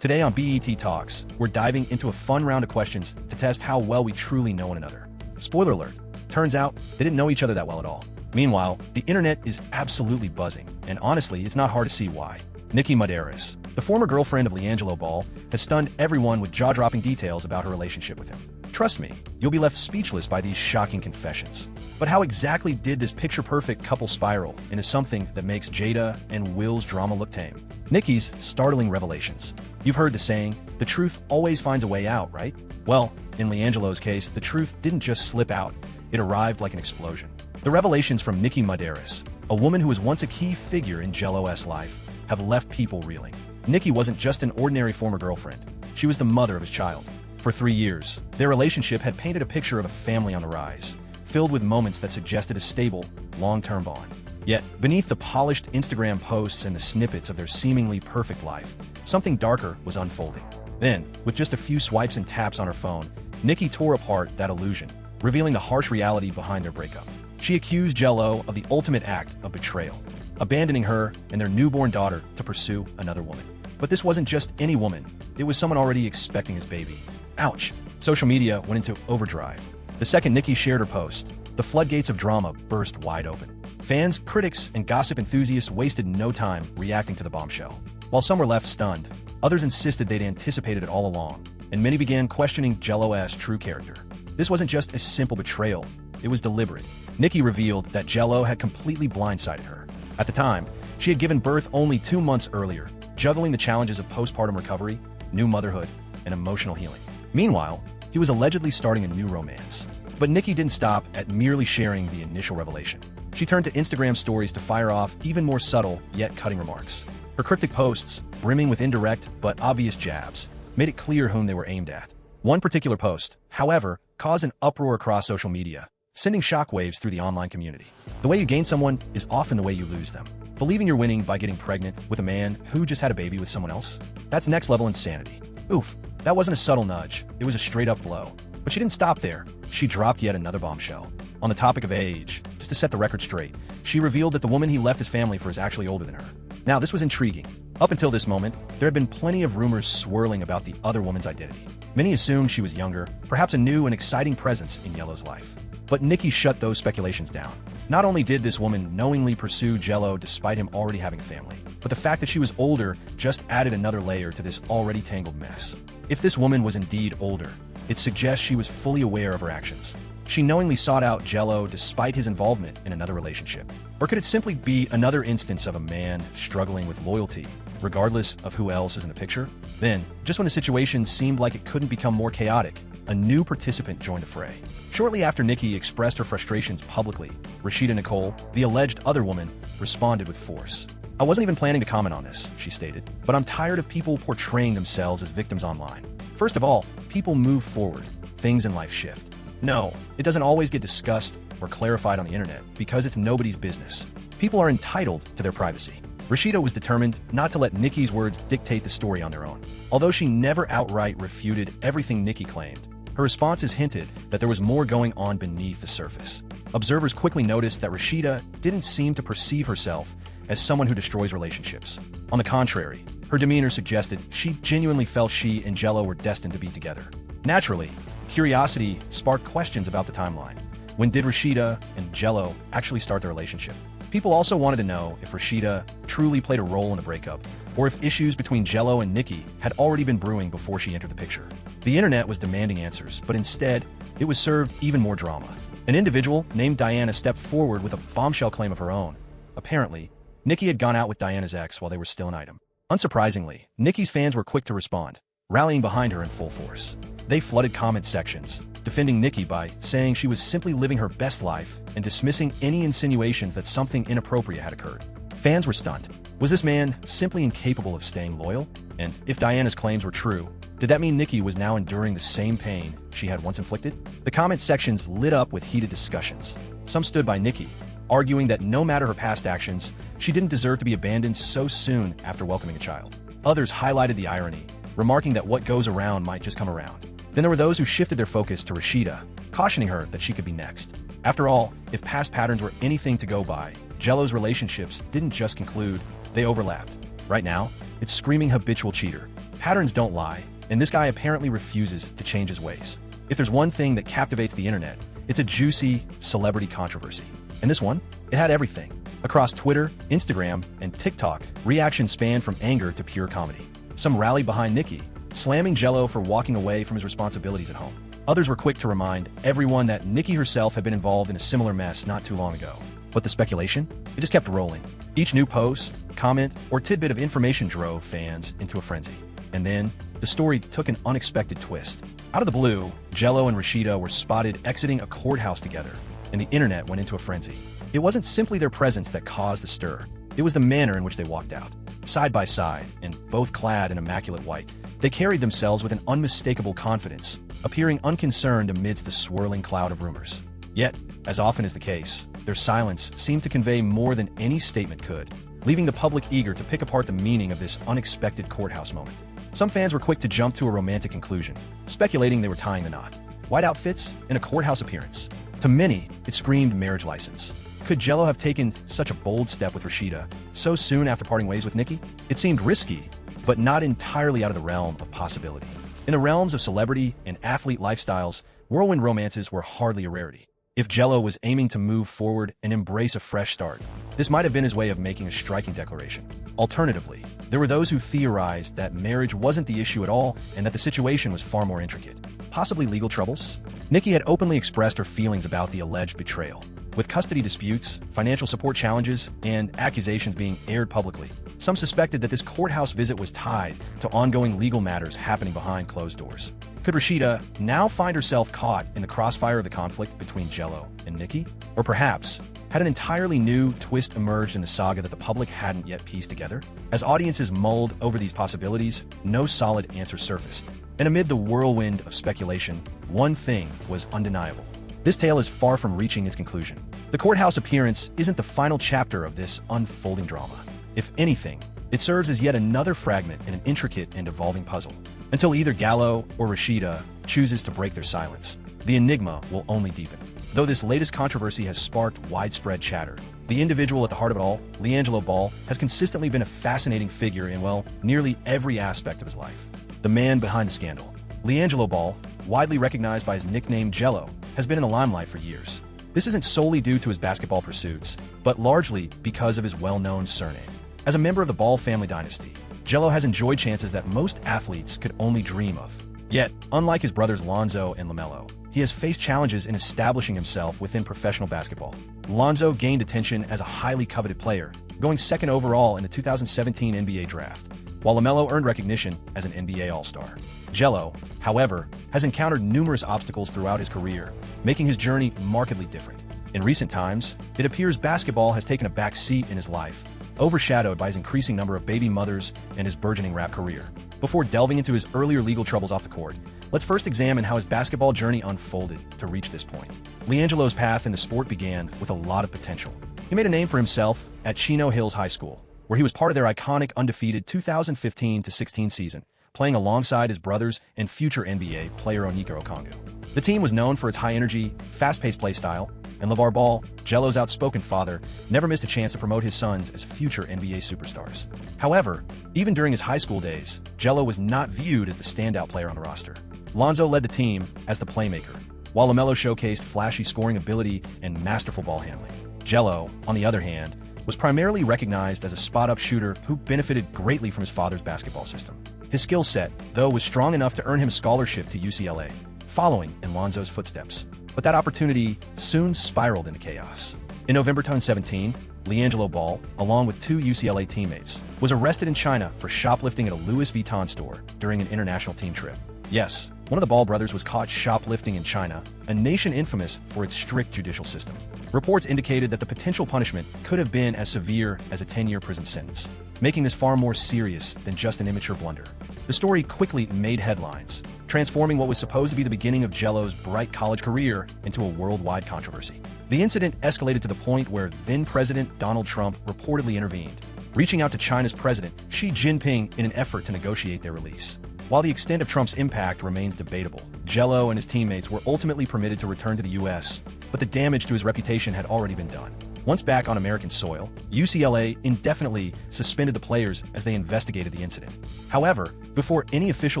Today on BET Talks, we're diving into a fun round of questions to test how well we truly know one another. Spoiler alert, turns out they didn't know each other that well at all. Meanwhile, the internet is absolutely buzzing, and honestly, it's not hard to see why. Nicki Minaj, the former girlfriend of LeAngelo Ball, has stunned everyone with jaw-dropping details about her relationship with him. Trust me, you'll be left speechless by these shocking confessions. But how exactly did this picture-perfect couple spiral into something that makes Jada and Will's drama look tame? Nicki's startling revelations. You've heard the saying, the truth always finds a way out, right? Well, in LeAngelo's case, the truth didn't just slip out, it arrived like an explosion. The revelations from Nicki Minaj, a woman who was once a key figure in Jello's life, have left people reeling. Nicki wasn't just an ordinary former girlfriend, she was the mother of his child. For 3 years, their relationship had painted a picture of a family on the rise, filled with moments that suggested a stable, long-term bond. Yet, beneath the polished Instagram posts and the snippets of their seemingly perfect life, something darker was unfolding. Then, with just a few swipes and taps on her phone, Nicki tore apart that illusion, revealing the harsh reality behind their breakup. She accused Jello of the ultimate act of betrayal, abandoning her and their newborn daughter to pursue another woman. But this wasn't just any woman, it was someone already expecting his baby. Ouch! Social media went into overdrive. The second Nicki shared her post, the floodgates of drama burst wide open. Fans, critics, and gossip enthusiasts wasted no time reacting to the bombshell. While some were left stunned, others insisted they'd anticipated it all along, and many began questioning Jello's true character. This wasn't just a simple betrayal, it was deliberate. Nicki revealed that Jello had completely blindsided her. At the time, she had given birth only 2 months earlier, juggling the challenges of postpartum recovery, new motherhood, and emotional healing. Meanwhile, he was allegedly starting a new romance. But Nicki didn't stop at merely sharing the initial revelation. She turned to Instagram stories to fire off even more subtle, yet cutting remarks. Her cryptic posts, brimming with indirect but obvious jabs, made it clear whom they were aimed at. One particular post, however, caused an uproar across social media, sending shockwaves through the online community. The way you gain someone is often the way you lose them. Believing you're winning by getting pregnant with a man who just had a baby with someone else? That's next-level insanity. Oof, that wasn't a subtle nudge, it was a straight-up blow. But she didn't stop there. She dropped yet another bombshell. On the topic of age, just to set the record straight, she revealed that the woman he left his family for is actually older than her. Now, this was intriguing. Up until this moment, there had been plenty of rumors swirling about the other woman's identity. Many assumed she was younger, perhaps a new and exciting presence in Jello's life. But Nicki shut those speculations down. Not only did this woman knowingly pursue Jello despite him already having a family, but the fact that she was older just added another layer to this already tangled mess. If this woman was indeed older, it suggests she was fully aware of her actions. She knowingly sought out Jello despite his involvement in another relationship. Or could it simply be another instance of a man struggling with loyalty, regardless of who else is in the picture? Then, just when the situation seemed like it couldn't become more chaotic, a new participant joined the fray. Shortly after Nicki expressed her frustrations publicly, Rashida Nicole, the alleged other woman, responded with force. "I wasn't even planning to comment on this," she stated, "but I'm tired of people portraying themselves as victims online. First of all, people move forward, things in life shift. No, it doesn't always get discussed or clarified on the internet because it's nobody's business. People are entitled to their privacy." Rashida was determined not to let Nicki's words dictate the story on their own. Although she never outright refuted everything Nicki claimed, her responses hinted that there was more going on beneath the surface. Observers quickly noticed that Rashida didn't seem to perceive herself as someone who destroys relationships. On the contrary, her demeanor suggested she genuinely felt she and Jello were destined to be together. Naturally, curiosity sparked questions about the timeline. When did Rashida and Jello actually start their relationship? People also wanted to know if Rashida truly played a role in the breakup, or if issues between Jello and Nicki had already been brewing before she entered the picture. The internet was demanding answers, but instead, it was served even more drama. An individual named Diana stepped forward with a bombshell claim of her own. Apparently, Nicki had gone out with Diana's ex while they were still an item. Unsurprisingly, Nicki's fans were quick to respond, rallying behind her in full force. They flooded comment sections, defending Nicki by saying she was simply living her best life and dismissing any insinuations that something inappropriate had occurred. Fans were stunned. Was this man simply incapable of staying loyal? And if Diana's claims were true, did that mean Nicki was now enduring the same pain she had once inflicted? The comment sections lit up with heated discussions. Some stood by Nicki, arguing that no matter her past actions, she didn't deserve to be abandoned so soon after welcoming a child. Others highlighted the irony, remarking that what goes around might just come around. Then there were those who shifted their focus to Rashida, cautioning her that she could be next. After all, if past patterns were anything to go by, Jello's relationships didn't just conclude, they overlapped. Right now, it's screaming habitual cheater. Patterns don't lie, and this guy apparently refuses to change his ways. If there's one thing that captivates the internet, it's a juicy celebrity controversy. And this one, it had everything. Across Twitter, Instagram, and TikTok, reactions spanned from anger to pure comedy. Some rallied behind Nicki, slamming Jello for walking away from his responsibilities at home. Others were quick to remind everyone that Nicki herself had been involved in a similar mess not too long ago. But the speculation? It just kept rolling. Each new post, comment, or tidbit of information drove fans into a frenzy. And then, the story took an unexpected twist. Out of the blue, Jello and Rashida were spotted exiting a courthouse together, and the internet went into a frenzy. It wasn't simply their presence that caused the stir. It was the manner in which they walked out. Side by side, and both clad in immaculate white, they carried themselves with an unmistakable confidence, appearing unconcerned amidst the swirling cloud of rumors. Yet, as often is the case, their silence seemed to convey more than any statement could, leaving the public eager to pick apart the meaning of this unexpected courthouse moment. Some fans were quick to jump to a romantic conclusion, speculating they were tying the knot. White outfits and a courthouse appearance. To many, it screamed marriage license. Could Jello have taken such a bold step with Rashida so soon after parting ways with Nicki? It seemed risky, but not entirely out of the realm of possibility. In the realms of celebrity and athlete lifestyles, whirlwind romances were hardly a rarity. If Jello was aiming to move forward and embrace a fresh start, this might have been his way of making a striking declaration. Alternatively, there were those who theorized that marriage wasn't the issue at all and that the situation was far more intricate. Possibly legal troubles? Nicki had openly expressed her feelings about the alleged betrayal. With custody disputes, financial support challenges, and accusations being aired publicly, some suspected that this courthouse visit was tied to ongoing legal matters happening behind closed doors. Could Rashida now find herself caught in the crossfire of the conflict between Jello and Nicki? Or perhaps, had an entirely new twist emerged in the saga that the public hadn't yet pieced together? As audiences mulled over these possibilities, no solid answer surfaced. And amid the whirlwind of speculation, one thing was undeniable. This tale is far from reaching its conclusion. The courthouse appearance isn't the final chapter of this unfolding drama. If anything, it serves as yet another fragment in an intricate and evolving puzzle. Until either Jello or Rashida chooses to break their silence, the enigma will only deepen. Though this latest controversy has sparked widespread chatter, the individual at the heart of it all, LeAngelo Ball, has consistently been a fascinating figure in, well, nearly every aspect of his life. The man behind the scandal. LeAngelo Ball, widely recognized by his nickname Jello, has been in the limelight for years. This isn't solely due to his basketball pursuits, but largely because of his well-known surname. As a member of the Ball family dynasty, Jello has enjoyed chances that most athletes could only dream of. Yet, unlike his brothers Lonzo and LaMelo, he has faced challenges in establishing himself within professional basketball. Lonzo gained attention as a highly coveted player, going second overall in the 2017 NBA draft, while LaMelo earned recognition as an NBA All-Star. Jello, however, has encountered numerous obstacles throughout his career, making his journey markedly different. In recent times, it appears basketball has taken a back seat in his life, overshadowed by his increasing number of baby mothers and his burgeoning rap career. Before delving into his earlier legal troubles off the court, let's first examine how his basketball journey unfolded to reach this point. LeAngelo's path in the sport began with a lot of potential. He made a name for himself at Chino Hills High School, where he was part of their iconic undefeated 2015-16 season, playing alongside his brothers and future NBA player Onyeka Okongwu. The team was known for its high-energy, fast-paced play style, and LeVar Ball, Jello's outspoken father, never missed a chance to promote his sons as future NBA superstars. However, even during his high school days, Jello was not viewed as the standout player on the roster. Lonzo led the team as the playmaker, while LaMelo showcased flashy scoring ability and masterful ball handling. Jello, on the other hand, was primarily recognized as a spot-up shooter who benefited greatly from his father's basketball system. His skill set, though, was strong enough to earn him a scholarship to UCLA, following in Lonzo's footsteps. But that opportunity soon spiraled into chaos. In November 2017, LeAngelo Ball, along with two UCLA teammates, was arrested in China for shoplifting at a Louis Vuitton store during an international team trip. Yes, one of the Ball brothers was caught shoplifting in China, a nation infamous for its strict judicial system. Reports indicated that the potential punishment could have been as severe as a 10-year prison sentence, making this far more serious than just an immature blunder. The story quickly made headlines, transforming what was supposed to be the beginning of Jello's bright college career into a worldwide controversy. The incident escalated to the point where then-President Donald Trump reportedly intervened, reaching out to China's President Xi Jinping in an effort to negotiate their release. While the extent of Trump's impact remains debatable, Jello and his teammates were ultimately permitted to return to the U.S., but the damage to his reputation had already been done. Once back on American soil, UCLA indefinitely suspended the players as they investigated the incident. However, before any official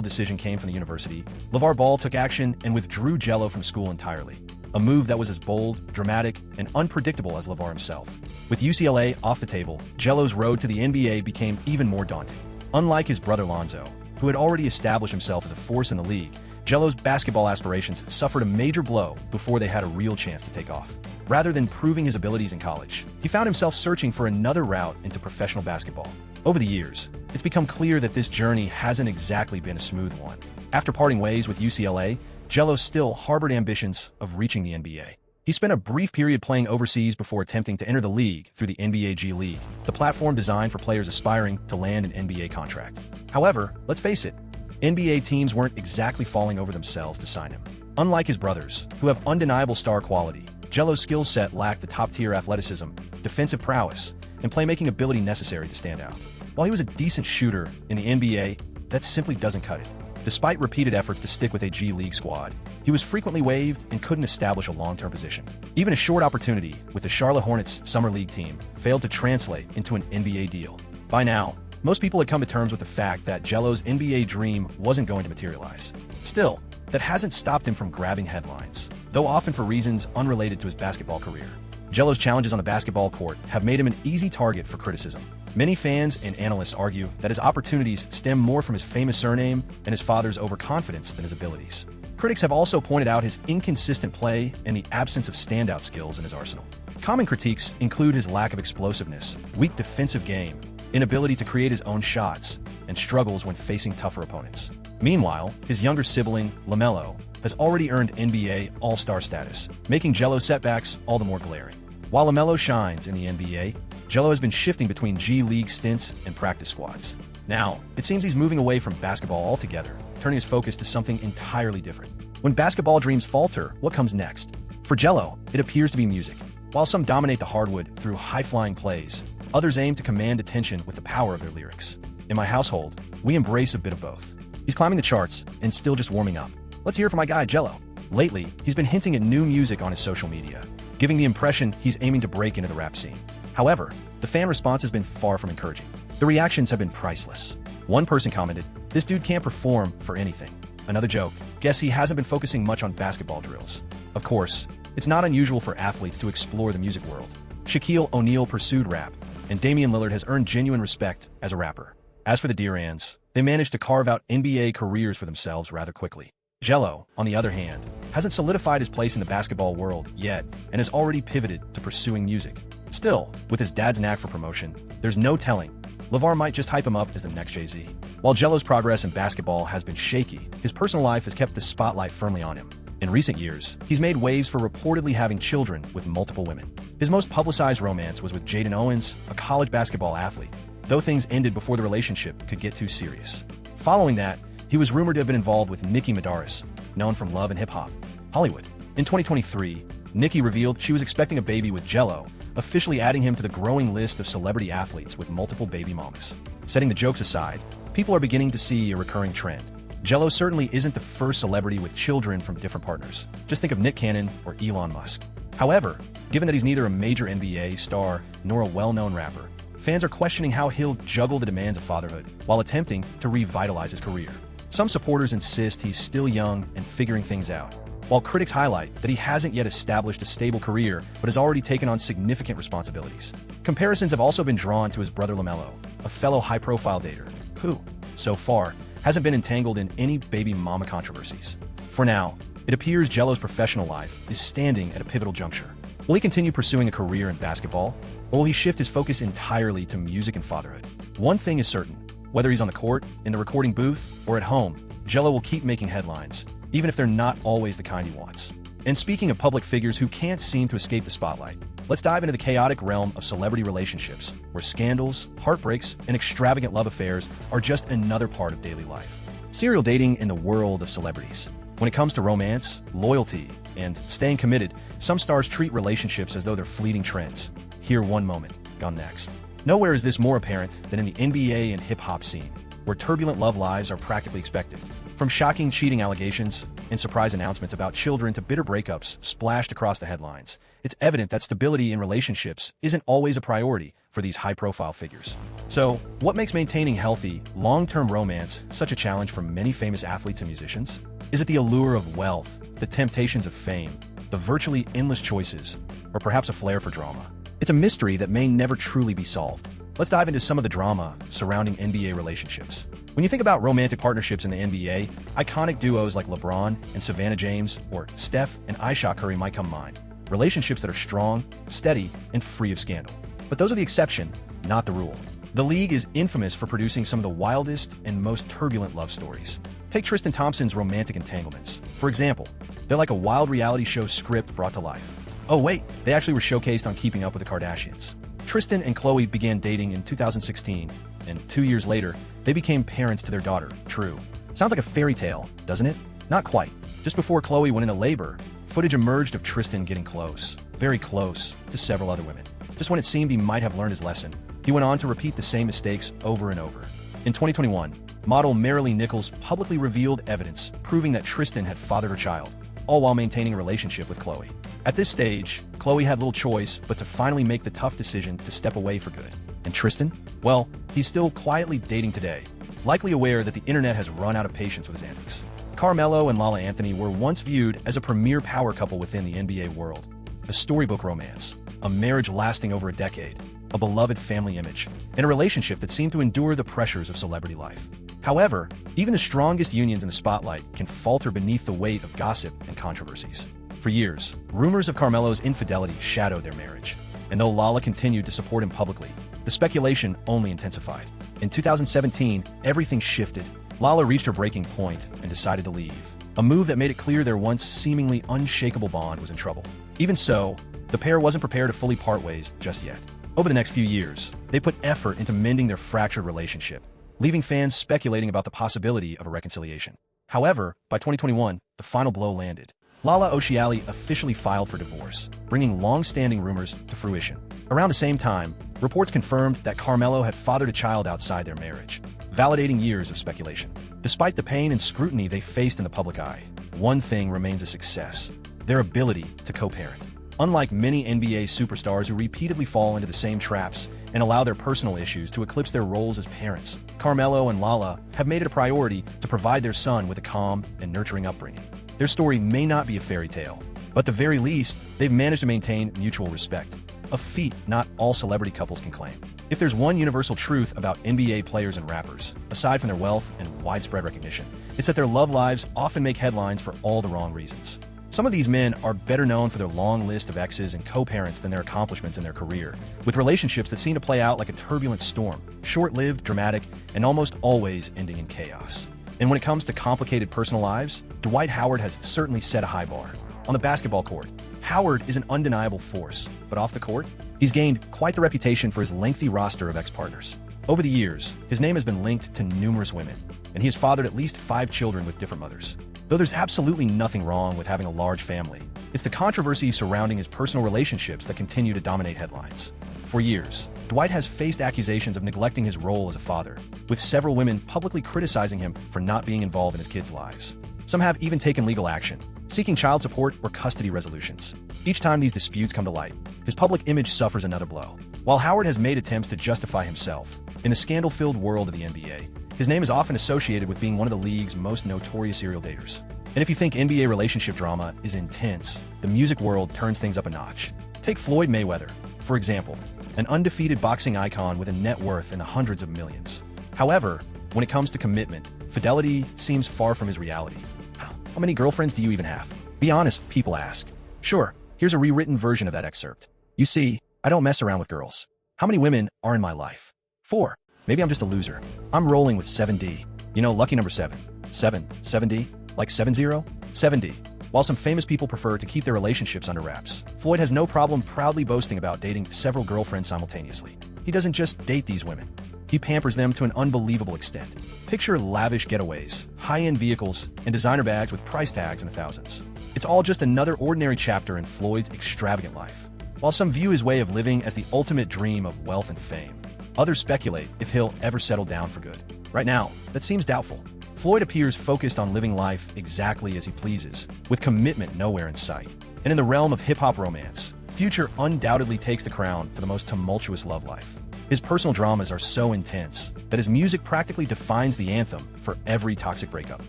decision came from the university, LeVar Ball took action and withdrew Jello from school entirely. A move that was as bold, dramatic, and unpredictable as LeVar himself. With UCLA off the table, Jello's road to the NBA became even more daunting. Unlike his brother Lonzo, who had already established himself as a force in the league, Jello's basketball aspirations suffered a major blow before they had a real chance to take off. Rather than proving his abilities in college, he found himself searching for another route into professional basketball. Over the years, it's become clear that this journey hasn't exactly been a smooth one. After parting ways with UCLA, Jello still harbored ambitions of reaching the NBA. He spent a brief period playing overseas before attempting to enter the league through the NBA G League, the platform designed for players aspiring to land an NBA contract. However, let's face it, NBA teams weren't exactly falling over themselves to sign him. Unlike his brothers, who have undeniable star quality, Jello's skill set lacked the top-tier athleticism, defensive prowess, and playmaking ability necessary to stand out. While he was a decent shooter in the NBA, that simply doesn't cut it. Despite repeated efforts to stick with a G League squad, he was frequently waived and couldn't establish a long-term position. Even a short opportunity with the Charlotte Hornets Summer League team failed to translate into an NBA deal. By now, most people had come to terms with the fact that Jello's NBA dream wasn't going to materialize. Still, that hasn't stopped him from grabbing headlines, though often for reasons unrelated to his basketball career. Jello's challenges on the basketball court have made him an easy target for criticism. Many fans and analysts argue that his opportunities stem more from his famous surname and his father's overconfidence than his abilities. Critics have also pointed out his inconsistent play and the absence of standout skills in his arsenal. Common critiques include his lack of explosiveness, weak defensive game, inability to create his own shots, and struggles when facing tougher opponents. Meanwhile, his younger sibling, LaMelo, has already earned NBA All-Star status, making Jello's setbacks all the more glaring. While LaMelo shines in the NBA, Jello has been shifting between G League stints and practice squads. Now, it seems he's moving away from basketball altogether, turning his focus to something entirely different. When basketball dreams falter, what comes next? For Jello, it appears to be music. While some dominate the hardwood through high-flying plays, others aim to command attention with the power of their lyrics. In my household, we embrace a bit of both. He's climbing the charts and still just warming up. Let's hear from my guy, Jello. Lately, he's been hinting at new music on his social media, giving the impression he's aiming to break into the rap scene. However, the fan response has been far from encouraging. The reactions have been priceless. One person commented, "This dude can't perform for anything." Another joked, "Guess he hasn't been focusing much on basketball drills." Of course, it's not unusual for athletes to explore the music world. Shaquille O'Neal pursued rap, and Damian Lillard has earned genuine respect as a rapper. As for the Durants, they managed to carve out NBA careers for themselves rather quickly. Jello, on the other hand, hasn't solidified his place in the basketball world yet and has already pivoted to pursuing music. Still, with his dad's knack for promotion, there's no telling. LeVar might just hype him up as the next Jay-Z. While Jello's progress in basketball has been shaky, his personal life has kept the spotlight firmly on him. In recent years, he's made waves for reportedly having children with multiple women. His most publicized romance was with Jaden Owens, a college basketball athlete, though things ended before the relationship could get too serious. Following that, he was rumored to have been involved with Nicki Minaj, known from Love and Hip Hop Hollywood. In 2023, Nicki revealed she was expecting a baby with Jello, officially adding him to the growing list of celebrity athletes with multiple baby mamas. Setting the jokes aside, people are beginning to see a recurring trend. Jello certainly isn't the first celebrity with children from different partners. Just think of Nick Cannon or Elon Musk. However, given that he's neither a major NBA star nor a well-known rapper, fans are questioning how he'll juggle the demands of fatherhood while attempting to revitalize his career. Some supporters insist he's still young and figuring things out, while critics highlight that he hasn't yet established a stable career but has already taken on significant responsibilities. Comparisons have also been drawn to his brother LaMelo, a fellow high-profile dater, who, so far, hasn't been entangled in any baby mama controversies. For now, it appears Jello's professional life is standing at a pivotal juncture. Will he continue pursuing a career in basketball, or will he shift his focus entirely to music and fatherhood? One thing is certain, whether he's on the court, in the recording booth, or at home, Jello will keep making headlines, even if they're not always the kind he wants. And speaking of public figures who can't seem to escape the spotlight, let's dive into the chaotic realm of celebrity relationships, where scandals, heartbreaks, and extravagant love affairs are just another part of daily life. Serial dating in the world of celebrities. When it comes to romance, loyalty, and staying committed, some stars treat relationships as though they're fleeting trends. Here one moment, gone next. Nowhere is this more apparent than in the NBA and hip-hop scene. where turbulent love lives are practically expected. From shocking cheating allegations and surprise announcements about children to bitter breakups splashed across the headlines, it's evident that stability in relationships isn't always a priority for these high-profile figures. So, what makes maintaining healthy, long-term romance such a challenge for many famous athletes and musicians? Is it the allure of wealth, the temptations of fame, the virtually endless choices, or perhaps a flair for drama? It's a mystery that may never truly be solved. Let's dive into some of the drama surrounding NBA relationships. When you think about romantic partnerships in the NBA, iconic duos like LeBron and Savannah James, or Steph and Aisha Curry might come to mind. Relationships that are strong, steady, and free of scandal. But those are the exception, not the rule. The league is infamous for producing some of the wildest and most turbulent love stories. Take Tristan Thompson's romantic entanglements. For example, they're like a wild reality show script brought to life. Oh wait, they actually were showcased on Keeping Up with the Kardashians. Tristan and Khloe began dating in 2016, and 2 years later, they became parents to their daughter, True. Sounds like a fairy tale, doesn't it? Not quite. Just before Khloe went into labor, footage emerged of Tristan getting close, very close, to several other women. Just when it seemed he might have learned his lesson, he went on to repeat the same mistakes over and over. In 2021, model Marilee Nichols publicly revealed evidence proving that Tristan had fathered her child, all while maintaining a relationship with Khloe. At this stage, Khloe had little choice but to finally make the tough decision to step away for good. And Tristan? Well, he's still quietly dating today, likely aware that the internet has run out of patience with his antics. Carmelo and Lala Anthony were once viewed as a premier power couple within the NBA world. A storybook romance, a marriage lasting over a decade, a beloved family image, and a relationship that seemed to endure the pressures of celebrity life. However, even the strongest unions in the spotlight can falter beneath the weight of gossip and controversies. For years, rumors of Carmelo's infidelity shadowed their marriage, and though Lala continued to support him publicly, the speculation only intensified. In 2017, everything shifted. Lala reached her breaking point and decided to leave, a move that made it clear their once seemingly unshakable bond was in trouble. Even so, the pair wasn't prepared to fully part ways just yet. Over the next few years, they put effort into mending their fractured relationship, leaving fans speculating about the possibility of a reconciliation. However, by 2021, the final blow landed. Lala Oceali officially filed for divorce, bringing long-standing rumors to fruition. Around the same time, reports confirmed that Carmelo had fathered a child outside their marriage, validating years of speculation. Despite the pain and scrutiny they faced in the public eye, one thing remains a success: their ability to co-parent. Unlike many NBA superstars who repeatedly fall into the same traps and allow their personal issues to eclipse their roles as parents, Carmelo and Lala have made it a priority to provide their son with a calm and nurturing upbringing. Their story may not be a fairy tale, but at the very least, they've managed to maintain mutual respect, a feat not all celebrity couples can claim. If there's one universal truth about NBA players and rappers, aside from their wealth and widespread recognition, it's that their love lives often make headlines for all the wrong reasons. Some of these men are better known for their long list of exes and co-parents than their accomplishments in their career, with relationships that seem to play out like a turbulent storm, short-lived, dramatic, and almost always ending in chaos. And when it comes to complicated personal lives, Dwight Howard has certainly set a high bar. On the basketball court, Howard is an undeniable force, but off the court, he's gained quite the reputation for his lengthy roster of ex-partners. Over the years, his name has been linked to numerous women, and he has fathered at least 5 children with different mothers. Though there's absolutely nothing wrong with having a large family, it's the controversy surrounding his personal relationships that continue to dominate headlines. For years, Dwight has faced accusations of neglecting his role as a father, with several women publicly criticizing him for not being involved in his kids' lives. Some have even taken legal action, seeking child support or custody resolutions. Each time these disputes come to light, his public image suffers another blow. While Howard has made attempts to justify himself, in the scandal-filled world of the NBA, his name is often associated with being one of the league's most notorious serial daters. And if you think NBA relationship drama is intense, the music world turns things up a notch. Take Floyd Mayweather, for example, an undefeated boxing icon with a net worth in the hundreds of millions. However, when it comes to commitment, fidelity seems far from his reality. How many girlfriends do you even have? Be honest, people ask. Sure, here's a rewritten version of that excerpt. You see, I don't mess around with girls. How many women are in my life? 4. Maybe I'm just a loser. I'm rolling with 7D. You know, lucky number 7. 7D? Like 70? 7D. While some famous people prefer to keep their relationships under wraps, Floyd has no problem proudly boasting about dating several girlfriends simultaneously. He doesn't just date these women. He pampers them to an unbelievable extent. Picture lavish getaways, high-end vehicles, and designer bags with price tags in the thousands. It's all just another ordinary chapter in Floyd's extravagant life. While some view his way of living as the ultimate dream of wealth and fame, others speculate if he'll ever settle down for good. Right now, that seems doubtful. Floyd appears focused on living life exactly as he pleases, with commitment nowhere in sight. And in the realm of hip-hop romance, Future undoubtedly takes the crown for the most tumultuous love life. His personal dramas are so intense that his music practically defines the anthem for every toxic breakup.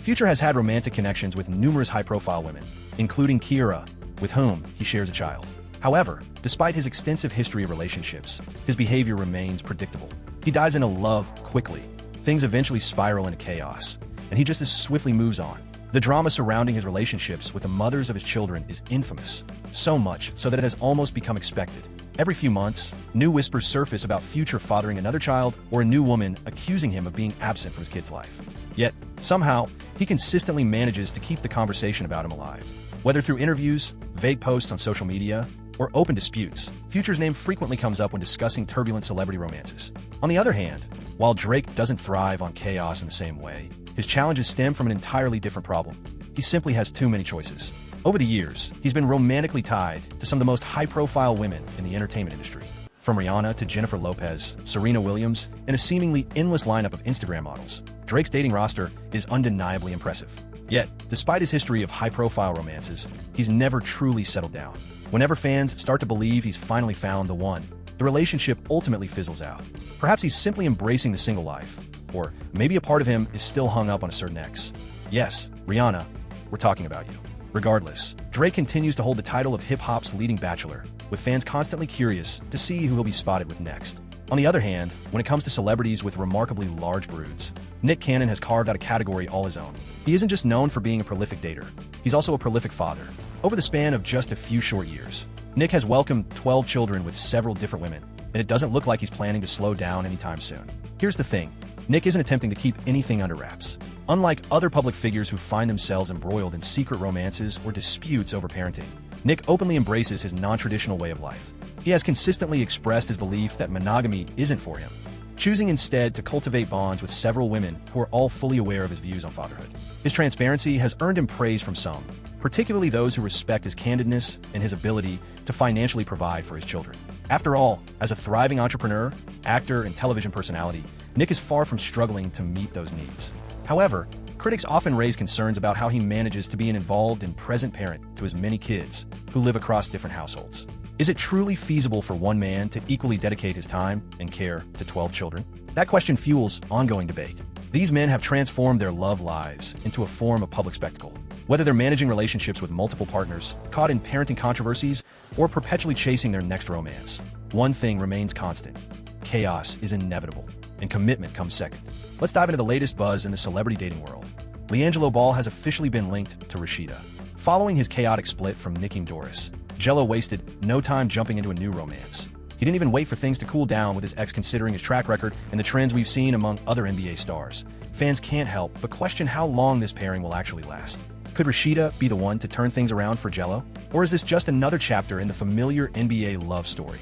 Future has had romantic connections with numerous high-profile women, including Kiera, with whom he shares a child. However, despite his extensive history of relationships, his behavior remains predictable. He dives into love quickly. Things eventually spiral into chaos, and he just as swiftly moves on. The drama surrounding his relationships with the mothers of his children is infamous, so much so that it has almost become expected. Every few months, new whispers surface about Future fathering another child or a new woman accusing him of being absent from his kid's life. Yet, somehow, he consistently manages to keep the conversation about him alive. Whether through interviews, vague posts on social media, or open disputes, Future's name frequently comes up when discussing turbulent celebrity romances. On the other hand, while Drake doesn't thrive on chaos in the same way, his challenges stem from an entirely different problem. He simply has too many choices. Over the years, he's been romantically tied to some of the most high-profile women in the entertainment industry. From Rihanna to Jennifer Lopez, Serena Williams, and a seemingly endless lineup of Instagram models, Drake's dating roster is undeniably impressive. Yet, despite his history of high-profile romances, he's never truly settled down. Whenever fans start to believe he's finally found the one, the relationship ultimately fizzles out. Perhaps he's simply embracing the single life, or maybe a part of him is still hung up on a certain ex. Yes, Rihanna, we're talking about you. Regardless, Drake continues to hold the title of hip-hop's leading bachelor, with fans constantly curious to see who he'll be spotted with next. On the other hand, when it comes to celebrities with remarkably large broods, Nick Cannon has carved out a category all his own. He isn't just known for being a prolific dater, he's also a prolific father. Over the span of just a few short years, Nick has welcomed 12 children with several different women, and it doesn't look like he's planning to slow down anytime soon. Here's the thing, Nick isn't attempting to keep anything under wraps. Unlike other public figures who find themselves embroiled in secret romances or disputes over parenting, Nick openly embraces his non-traditional way of life. He has consistently expressed his belief that monogamy isn't for him, choosing instead to cultivate bonds with several women who are all fully aware of his views on fatherhood. His transparency has earned him praise from some, particularly those who respect his candidness and his ability to financially provide for his children. After all, as a thriving entrepreneur, actor, and television personality, Nick is far from struggling to meet those needs. However, critics often raise concerns about how he manages to be an involved and present parent to his many kids who live across different households. Is it truly feasible for one man to equally dedicate his time and care to 12 children? That question fuels ongoing debate. These men have transformed their love lives into a form of public spectacle. Whether they're managing relationships with multiple partners, caught in parenting controversies, or perpetually chasing their next romance, one thing remains constant. Chaos is inevitable, and commitment comes second. Let's dive into the latest buzz in the celebrity dating world. LeAngelo Ball has officially been linked to Rashida. Following his chaotic split from Nicki Doris, Jello wasted no time jumping into a new romance. He didn't even wait for things to cool down with his ex, considering his track record and the trends we've seen among other NBA stars. Fans can't help but question how long this pairing will actually last. Could Rashida be the one to turn things around for Jello? Or is this just another chapter in the familiar NBA love story?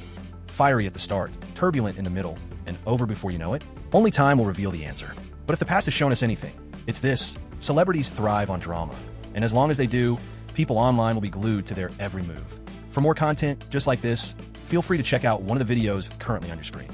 Fiery at the start, turbulent in the middle, and over before you know it? Only time will reveal the answer. But if the past has shown us anything, it's this: celebrities thrive on drama. And as long as they do, people online will be glued to their every move. For more content just like this, feel free to check out one of the videos currently on your screen.